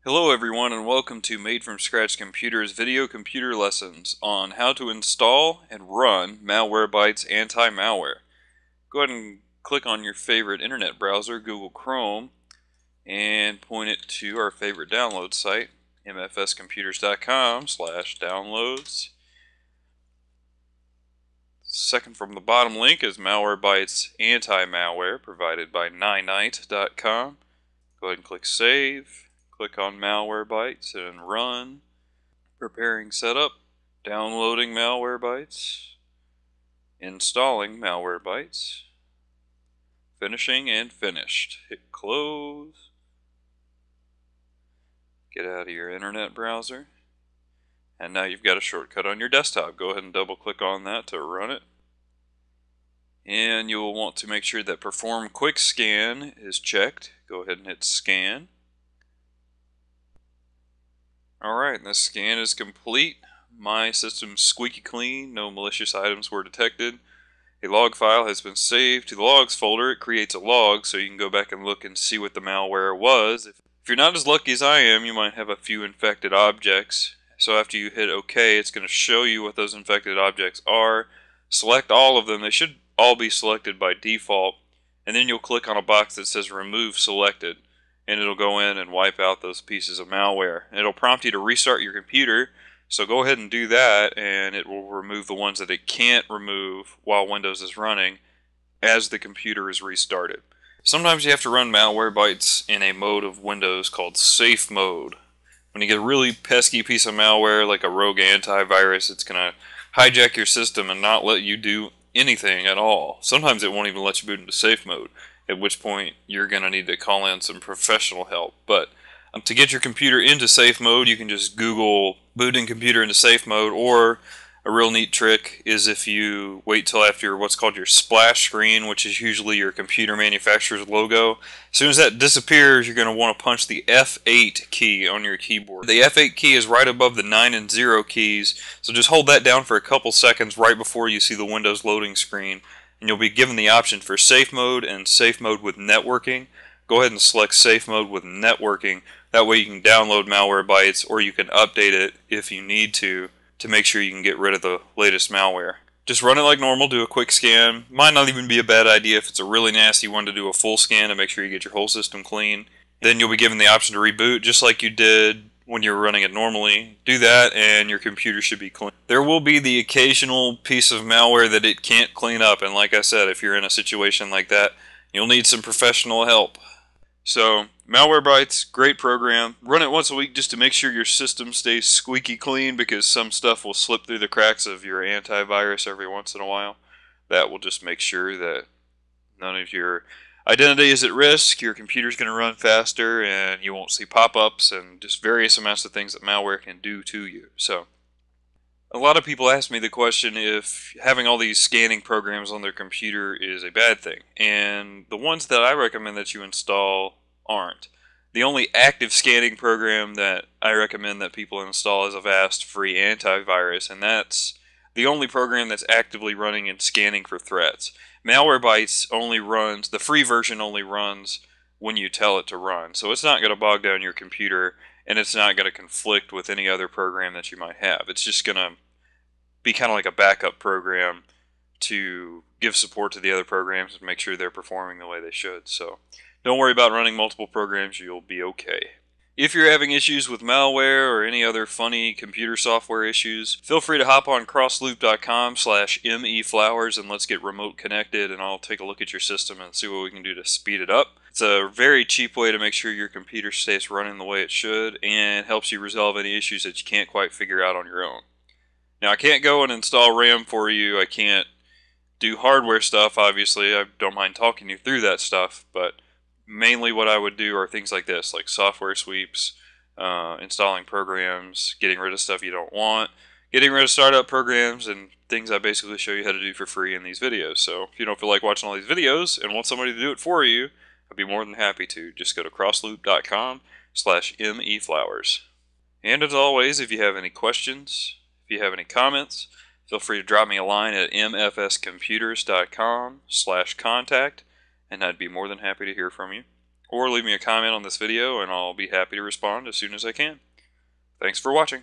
Hello everyone and welcome to Made from Scratch Computers video computer lessons on how to install and run Malwarebytes Antimalware. Go ahead and click on your favorite internet browser, Google Chrome, and point it to our favorite download site, mfscomputers.com/downloads. Second from the bottom link is Malwarebytes Antimalware provided by ninite.com. Go ahead and click Save. Click on Malwarebytes and run. Preparing setup, downloading Malwarebytes, installing Malwarebytes, finishing and finished. Hit close. Get out of your internet browser. And now you've got a shortcut on your desktop. Go ahead and double click on that to run it. And you'll want to make sure that Perform Quick Scan is checked. Go ahead and hit Scan. Alright, the scan is complete. My system's squeaky clean, no malicious items were detected. A log file has been saved to the logs folder. It creates a log so you can go back and look and see what the malware was. If you're not as lucky as I am, you might have a few infected objects. So after you hit OK, it's going to show you what those infected objects are. Select all of them. They should all be selected by default. And then you'll click on a box that says Remove Selected. And it'll go in and wipe out those pieces of malware. It'll prompt you to restart your computer, so go ahead and do that, and it will remove the ones that it can't remove while Windows is running as the computer is restarted. Sometimes you have to run Malwarebytes in a mode of Windows called safe mode. When you get a really pesky piece of malware like a rogue antivirus, it's going to hijack your system and not let you do anything at all. Sometimes it won't even let you boot into safe mode, at which point you're going to need to call in some professional help. But to get your computer into safe mode, you can just Google booting computer into safe mode, or a real neat trick is if you wait till after what's called your splash screen, which is usually your computer manufacturer's logo. As soon as that disappears, you're going to want to punch the F8 key on your keyboard. The F8 key is right above the 9 and 0 keys, so just hold that down for a couple seconds right before you see the Windows loading screen, and you'll be given the option for safe mode and safe mode with networking. Go ahead and select safe mode with networking. That way you can download Malwarebytes, or you can update it if you need to make sure you can get rid of the latest malware. Just run it like normal, do a quick scan. Might not even be a bad idea if it's a really nasty one to do a full scan to make sure you get your whole system clean. Then you'll be given the option to reboot just like you did when you were running it normally. Do that and your computer should be clean. There will be the occasional piece of malware that it can't clean up, and like I said, if you're in a situation like that, you'll need some professional help. So, Malwarebytes, great program. Run it once a week just to make sure your system stays squeaky clean, because some stuff will slip through the cracks of your antivirus every once in a while. That will just make sure that none of your identity is at risk, your computer's going to run faster, and you won't see pop-ups and just various amounts of things that malware can do to you. So, a lot of people ask me the question if having all these scanning programs on their computer is a bad thing, and the ones that I recommend that you install aren't. The only active scanning program that I recommend that people install is Avast free antivirus, and that's the only program that's actively running and scanning for threats. Malwarebytes only runs, the free version only runs when you tell it to run, so it's not going to bog down your computer, and it's not going to conflict with any other program that you might have. It's just going to be kind of like a backup program to give support to the other programs and make sure they're performing the way they should. So don't worry about running multiple programs, you'll be okay. If you're having issues with malware or any other funny computer software issues, feel free to hop on crossloop.com/meflowers and let's get remote connected, and I'll take a look at your system and see what we can do to speed it up. It's a very cheap way to make sure your computer stays running the way it should and helps you resolve any issues that you can't quite figure out on your own. Now, I can't go and install RAM for you. I can't do hardware stuff, obviously. I don't mind talking you through that stuff, but mainly what I would do are things like this, like software sweeps, installing programs, getting rid of stuff you don't want, getting rid of startup programs, and things I basically show you how to do for free in these videos. So if you don't feel like watching all these videos and want somebody to do it for you, I'd be more than happy to. Just go to crossloop.com/meflowers. And as always, if you have any questions, if you have any comments, feel free to drop me a line at mfscomputers.com/contact, and I'd be more than happy to hear from you. or leave me a comment on this video and I'll be happy to respond as soon as I can. Thanks for watching.